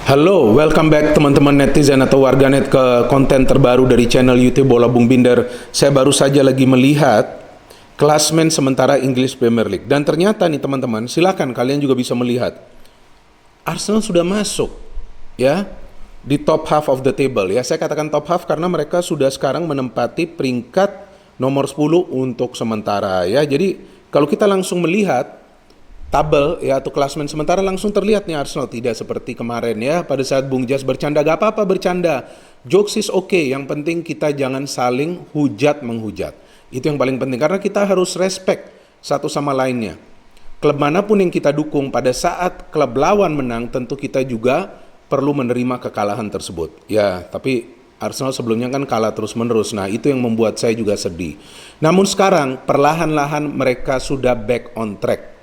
Halo, welcome back teman-teman netizen atau warganet ke konten terbaru dari channel YouTube Bola Bung Binder. Saya baru saja lagi melihat klasmen sementara English Premier League. Dan ternyata nih teman-teman, silakan kalian juga bisa melihat. Arsenal sudah masuk ya di top half of the table. Ya, saya katakan top half karena mereka sudah sekarang menempati peringkat nomor 10 untuk sementara ya. Jadi kalau kita langsung melihat tabel ya atau klasmen sementara langsung terlihat nih Arsenal tidak seperti kemarin ya pada saat Bung Jas bercanda, gak apa-apa bercanda, jokes is okay, yang penting kita jangan saling hujat menghujat, itu yang paling penting karena kita harus respect satu sama lainnya. Klub manapun yang kita dukung, pada saat klub lawan menang tentu kita juga perlu menerima kekalahan tersebut ya, tapi Arsenal sebelumnya kan kalah terus-menerus. Nah, itu yang membuat saya juga sedih. Namun sekarang perlahan-lahan mereka sudah back on track.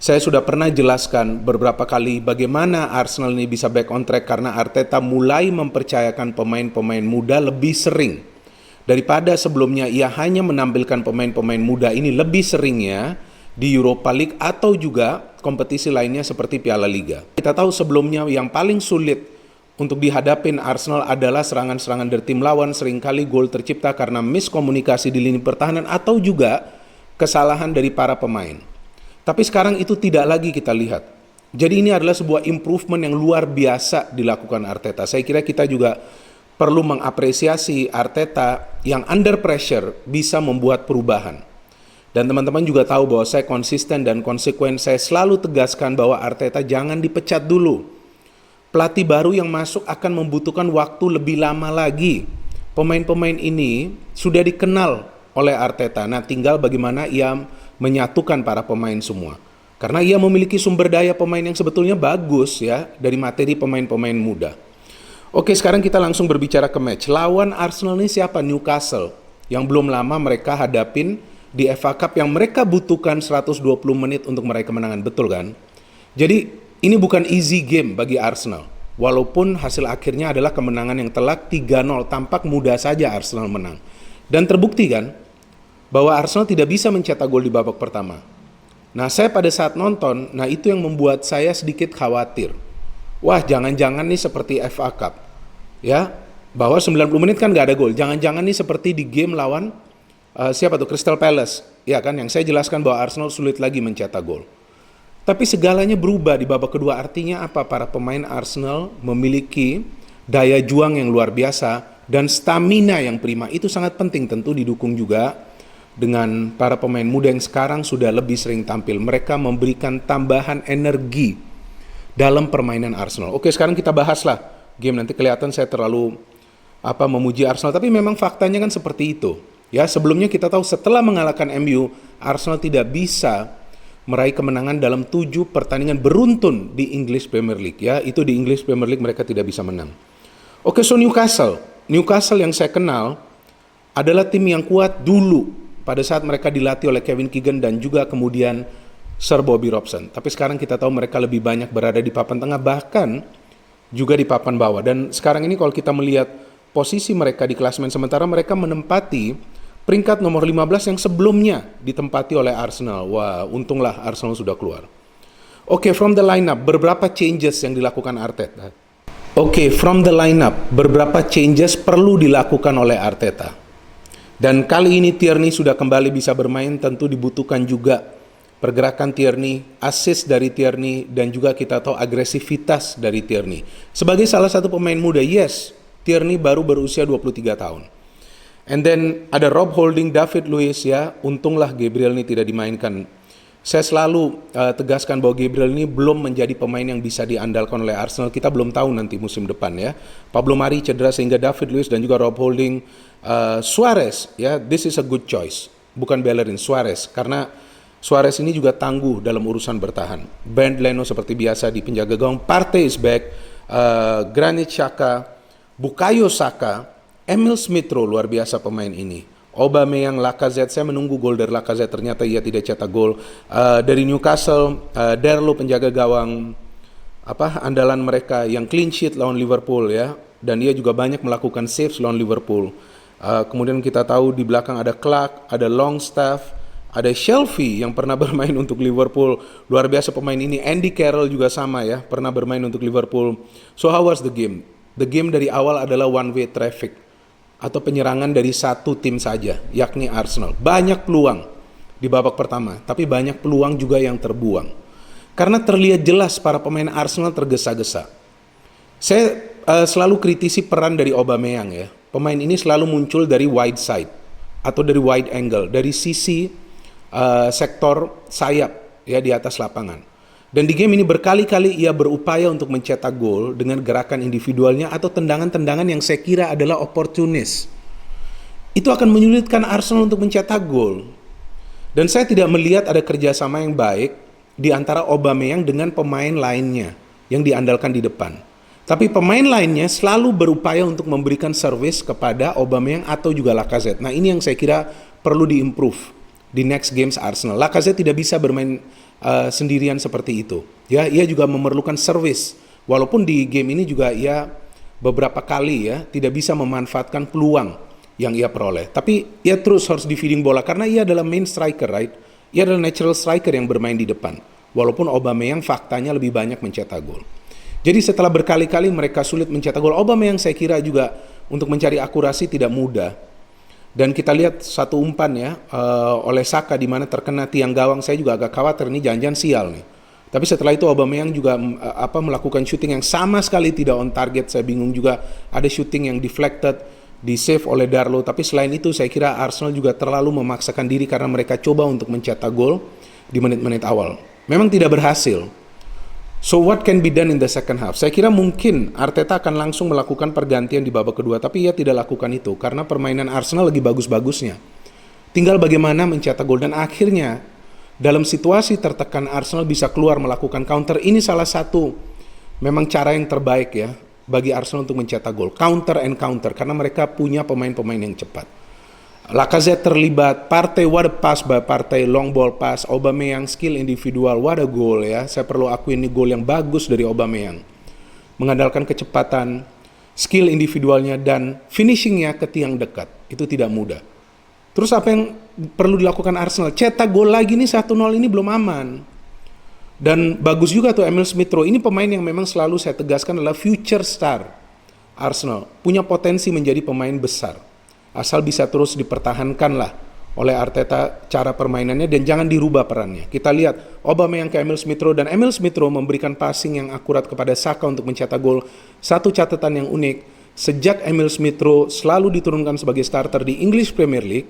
Saya sudah pernah jelaskan beberapa kali bagaimana Arsenal ini bisa back on track karena Arteta mulai mempercayakan pemain-pemain muda lebih sering. Daripada sebelumnya ia hanya menampilkan pemain-pemain muda ini lebih seringnya di Europa League atau juga kompetisi lainnya seperti Piala Liga. Kita tahu sebelumnya yang paling sulit untuk dihadapin Arsenal adalah serangan-serangan dari tim lawan, seringkali gol tercipta karena miskomunikasi di lini pertahanan atau juga kesalahan dari para pemain. Tapi sekarang itu tidak lagi kita lihat. Jadi ini adalah sebuah improvement yang luar biasa dilakukan Arteta. Saya kira kita juga perlu mengapresiasi Arteta yang under pressure bisa membuat perubahan. Dan teman-teman juga tahu bahwa saya konsisten dan konsekuen. Saya selalu tegaskan bahwa Arteta jangan dipecat dulu. Pelatih baru yang masuk akan membutuhkan waktu lebih lama lagi. Pemain-pemain ini sudah dikenal oleh Arteta. Nah, tinggal bagaimana ia menyatukan para pemain semua. Karena ia memiliki sumber daya pemain yang sebetulnya bagus ya dari materi pemain-pemain muda. Oke, sekarang kita langsung berbicara ke match. Lawan Arsenal ini siapa? Newcastle. Yang belum lama mereka hadapin di FA Cup yang mereka butuhkan 120 menit untuk meraih kemenangan, betul kan? Jadi ini bukan easy game bagi Arsenal. Walaupun hasil akhirnya adalah kemenangan yang telak 3-0, tampak mudah saja Arsenal menang. Dan terbukti kan bahwa Arsenal tidak bisa mencetak gol di babak pertama. Nah, saya pada saat nonton, nah itu yang membuat saya sedikit khawatir. Wah, jangan-jangan nih seperti FA Cup. Ya, bahwa 90 menit kan gak ada gol. Jangan-jangan nih seperti di game lawan siapa tuh? Crystal Palace. Ya kan, yang saya jelaskan bahwa Arsenal sulit lagi mencetak gol. Tapi segalanya berubah di babak kedua. Artinya apa? Para pemain Arsenal memiliki daya juang yang luar biasa dan stamina yang prima. Itu sangat penting, tentu didukung juga dengan para pemain muda yang sekarang sudah lebih sering tampil. Mereka memberikan tambahan energi dalam permainan Arsenal. Oke, sekarang kita bahaslah game. Nanti kelihatan saya terlalu memuji Arsenal, tapi memang faktanya kan seperti itu. Ya, sebelumnya kita tahu setelah mengalahkan MU, Arsenal tidak bisa meraih kemenangan dalam 7 pertandingan beruntun di English Premier League. Ya, itu di English Premier League mereka tidak bisa menang. Oke, so Newcastle yang saya kenal adalah tim yang kuat dulu pada saat mereka dilatih oleh Kevin Keegan dan juga kemudian Sir Bobby Robson. Tapi sekarang kita tahu mereka lebih banyak berada di papan tengah, bahkan juga di papan bawah. Dan sekarang ini kalau kita melihat posisi mereka di klasemen sementara, mereka menempati peringkat nomor 15 yang sebelumnya ditempati oleh Arsenal. Wah, untunglah Arsenal sudah keluar. Oke, from the lineup, beberapa changes yang dilakukan Arteta. Oke, from the lineup, beberapa changes perlu dilakukan oleh Arteta. Dan kali ini Tierney sudah kembali bisa bermain, tentu dibutuhkan juga pergerakan Tierney, assist dari Tierney, dan juga kita tahu agresivitas dari Tierney. Sebagai salah satu pemain muda, yes, Tierney baru berusia 23 tahun. And then ada Rob Holding, David Luiz ya, untunglah Gabriel ini tidak dimainkan. Saya selalu tegaskan bahwa Gabriel ini belum menjadi pemain yang bisa diandalkan oleh Arsenal. Kita belum tahu nanti musim depan ya. Pablo Mari cedera sehingga David Luiz dan juga Rob Holding, Suarez ya, this is a good choice. Bukan Bellerin, Suarez, karena Suarez ini juga tangguh dalam urusan bertahan. Bernd Leno seperti biasa di penjaga gawang, Partey is back, Granit Xhaka, Bukayo Saka, Emil Smith Rowe, luar biasa pemain ini. Aubameyang, Lacazette, saya menunggu gol dari Lacazette, ternyata ia tidak cetak gol. Dari Newcastle, Darlow penjaga gawang andalan mereka yang clean sheet lawan Liverpool ya, dan ia juga banyak melakukan saves lawan Liverpool. Kemudian kita tahu di belakang ada Clark, ada Longstaff, Ada Shelvey yang pernah bermain untuk Liverpool, luar biasa pemain ini. Andy Carroll juga sama ya, pernah bermain untuk Liverpool. So how was the game? The game dari awal adalah one way traffic atau penyerangan dari satu tim saja, yakni Arsenal. Banyak peluang di babak pertama, tapi banyak peluang juga yang terbuang. Karena terlihat jelas para pemain Arsenal tergesa-gesa. Saya selalu kritisi peran dari Aubameyang ya. Pemain ini selalu muncul dari wide side atau dari wide angle, dari sisi sektor sayap ya di atas lapangan. Dan di game ini berkali-kali ia berupaya untuk mencetak gol dengan gerakan individualnya atau tendangan-tendangan yang saya kira adalah oportunis. Itu akan menyulitkan Arsenal untuk mencetak gol. Dan saya tidak melihat ada kerjasama yang baik di antara Aubameyang dengan pemain lainnya yang diandalkan di depan. Tapi pemain lainnya selalu berupaya untuk memberikan service kepada Aubameyang atau juga Lacazette. Nah ini yang saya kira perlu diimprove di next games Arsenal. Lacazette tidak bisa bermain sendirian seperti itu. Ya, ia juga memerlukan service. Walaupun di game ini juga ia beberapa kali ya tidak bisa memanfaatkan peluang yang ia peroleh. Tapi ia terus harus di feeding bola karena ia adalah main striker, right? Ia adalah natural striker yang bermain di depan. Walaupun Aubameyang faktanya lebih banyak mencetak gol. Jadi setelah berkali-kali mereka sulit mencetak gol, Aubameyang saya kira juga untuk mencari akurasi tidak mudah. Dan kita lihat satu umpan ya oleh Saka di mana terkena tiang gawang. Saya juga agak khawatir ini jangan-jangan sial nih. Tapi setelah itu Aubameyang juga melakukan shooting yang sama sekali tidak on target. Saya bingung juga, ada shooting yang deflected, di save oleh Darlow. Tapi selain itu saya kira Arsenal juga terlalu memaksakan diri karena mereka coba untuk mencetak gol di menit-menit awal. Memang tidak berhasil. So what can be done in the second half? Saya kira mungkin Arteta akan langsung melakukan pergantian di babak kedua, tapi ia tidak lakukan itu karena permainan Arsenal lagi bagus-bagusnya. Tinggal bagaimana mencetak gol dan akhirnya dalam situasi tertekan Arsenal bisa keluar melakukan counter. Ini salah satu memang cara yang terbaik ya bagi Arsenal untuk mencetak gol. Counter and counter karena mereka punya pemain-pemain yang cepat. Lacazette terlibat, Partey what a pass by Partey, long ball pass, Aubameyang skill individual, what a goal ya. Saya perlu akui ini gol yang bagus dari Aubameyang. Mengandalkan kecepatan, skill individualnya dan finishingnya ke tiang dekat. Itu tidak mudah. Terus apa yang perlu dilakukan Arsenal? Cetak gol lagi nih 1-0 ini belum aman. Dan bagus juga tuh Emil Smith Rowe. Ini pemain yang memang selalu saya tegaskan adalah future star Arsenal. Punya potensi menjadi pemain besar. Asal bisa terus dipertahankan lah oleh Arteta cara permainannya dan jangan dirubah perannya. Kita lihat Aubameyang ke Emil Smith Rowe dan Emil Smith Rowe memberikan passing yang akurat kepada Saka untuk mencetak gol. Satu catatan yang unik, sejak Emil Smith Rowe selalu diturunkan sebagai starter di English Premier League,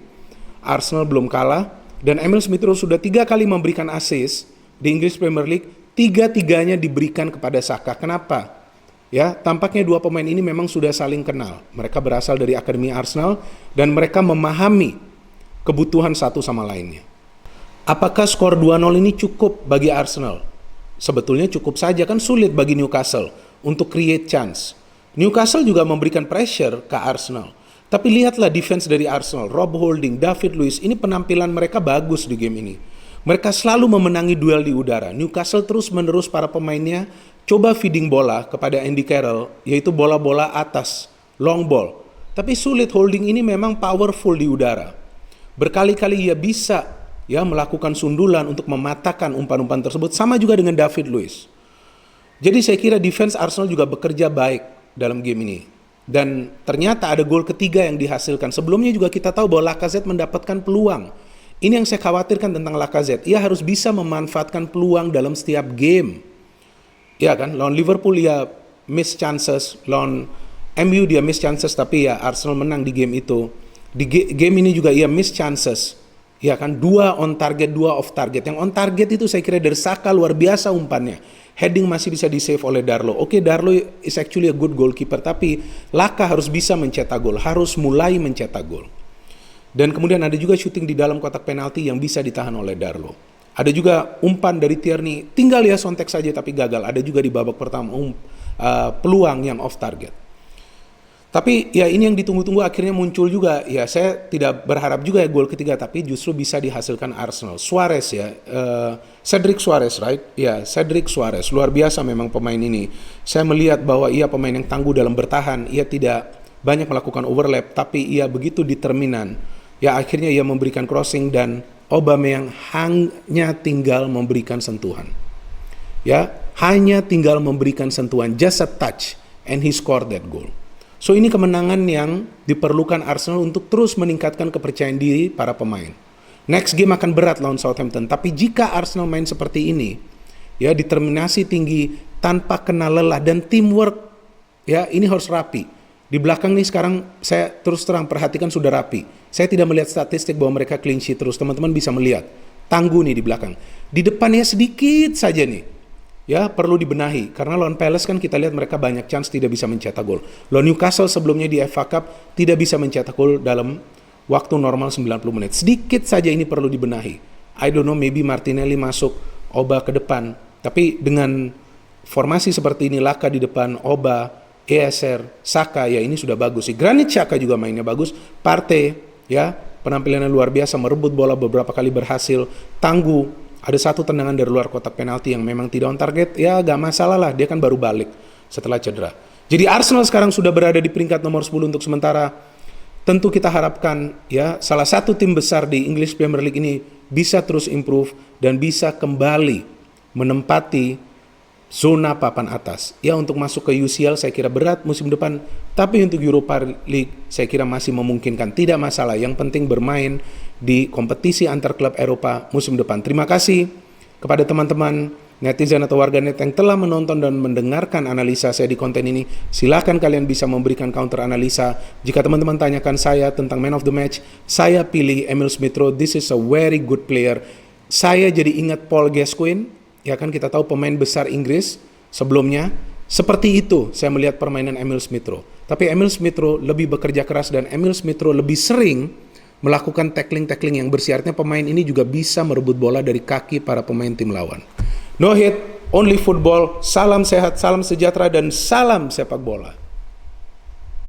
Arsenal belum kalah dan Emil Smith Rowe sudah 3 kali memberikan assist di English Premier League, 3-3-nya diberikan kepada Saka. Kenapa? Ya, tampaknya dua pemain ini memang sudah saling kenal. Mereka berasal dari akademi Arsenal dan mereka memahami kebutuhan satu sama lainnya. Apakah skor 2-0 ini cukup bagi Arsenal? Sebetulnya cukup saja, kan sulit bagi Newcastle untuk create chance. Newcastle juga memberikan pressure ke Arsenal. Tapi lihatlah defense dari Arsenal, Rob Holding, David Luiz, ini penampilan mereka bagus di game ini. Mereka selalu memenangi duel di udara. Newcastle terus-menerus para pemainnya coba feeding bola kepada Andy Carroll, yaitu bola-bola atas, long ball. Tapi sulit, Holding ini memang powerful di udara. Berkali-kali ia bisa ya melakukan sundulan untuk mematahkan umpan-umpan tersebut, sama juga dengan David Luiz. Jadi saya kira defense Arsenal juga bekerja baik dalam game ini. Dan ternyata ada gol ketiga yang dihasilkan. Sebelumnya juga kita tahu bahwa Lacazette mendapatkan peluang. Ini yang saya khawatirkan tentang Lacazette. Ia harus bisa memanfaatkan peluang dalam setiap game. Ya kan, lawan Liverpool dia miss chances, lawan MU dia miss chances, tapi ya Arsenal menang di game itu. Di game ini juga ia miss chances. Ya kan, 2 on target, 2 off target. Yang on target itu saya kira dari Saka luar biasa umpannya. Heading masih bisa di save oleh Darlow. Oke, Darlow is actually a good goalkeeper, tapi Laka harus bisa mencetak gol, harus mulai mencetak gol. Dan kemudian ada juga shooting di dalam kotak penalti yang bisa ditahan oleh Darlow. Ada juga umpan dari Tierney, tinggal ya sontek saja tapi gagal. Ada juga di babak pertama peluang yang off target. Tapi ya ini yang ditunggu-tunggu akhirnya muncul juga. Ya saya tidak berharap juga ya gol ketiga, tapi justru bisa dihasilkan Arsenal. Suarez ya, Cedric Suarez, right? Ya, Cedric Suarez, luar biasa memang pemain ini. Saya melihat bahwa ia pemain yang tangguh dalam bertahan. Ia tidak banyak melakukan overlap, tapi ia begitu determinan. Ya akhirnya ia memberikan crossing dan Aubameyang hanya tinggal memberikan sentuhan. Ya, hanya tinggal memberikan sentuhan, just a touch, and he scored that goal. So ini kemenangan yang diperlukan Arsenal untuk terus meningkatkan kepercayaan diri para pemain. Next game akan berat lawan Southampton, tapi jika Arsenal main seperti ini, ya, determinasi tinggi tanpa kena lelah dan teamwork, ya, ini harus rapi. Di belakang nih sekarang saya terus terang perhatikan sudah rapi. Saya tidak melihat statistik bahwa mereka clean sheet terus. Teman-teman bisa melihat tangguh nih di belakang. Di depannya sedikit saja nih, ya, perlu dibenahi. Karena lawan Palace kan kita lihat mereka banyak chance tidak bisa mencetak gol. Lawan Newcastle sebelumnya di FA Cup tidak bisa mencetak gol dalam waktu normal 90 menit. Sedikit saja ini perlu dibenahi. I don't know, maybe Martinelli masuk, Oba ke depan. Tapi dengan formasi seperti ini, Laka di depan, Oba, ESR, Saka, ya ini sudah bagus sih. Granit Xhaka juga mainnya bagus. Partey, ya, penampilannya luar biasa, merebut bola beberapa kali berhasil. Tangguh, ada satu tendangan dari luar kotak penalti yang memang tidak on target, ya gak masalah lah, dia kan baru balik setelah cedera. Jadi Arsenal sekarang sudah berada di peringkat nomor 10 untuk sementara. Tentu kita harapkan, ya, salah satu tim besar di English Premier League ini bisa terus improve dan bisa kembali menempati zona papan atas. Ya, untuk masuk ke UCL saya kira berat musim depan, tapi untuk Europa League saya kira masih memungkinkan. Tidak masalah, yang penting bermain di kompetisi antar klub Eropa musim depan. Terima kasih kepada teman-teman netizen atau warganet yang telah menonton dan mendengarkan analisa saya di konten ini. Silahkan kalian bisa memberikan counter analisa. Jika teman-teman tanyakan saya tentang man of the match, saya pilih Emil Smith Rowe. This is a very good player. Saya jadi ingat Paul Gascoigne. Ya kan, kita tahu pemain besar Inggris sebelumnya. Seperti itu saya melihat permainan Emil Smith Rowe. Tapi Emil Smith Rowe lebih bekerja keras dan Emil Smith Rowe lebih sering melakukan tackling-tackling yang bersih. Artinya pemain ini juga bisa merebut bola dari kaki para pemain tim lawan. No hit, only football. Salam sehat, salam sejahtera, dan salam sepak bola.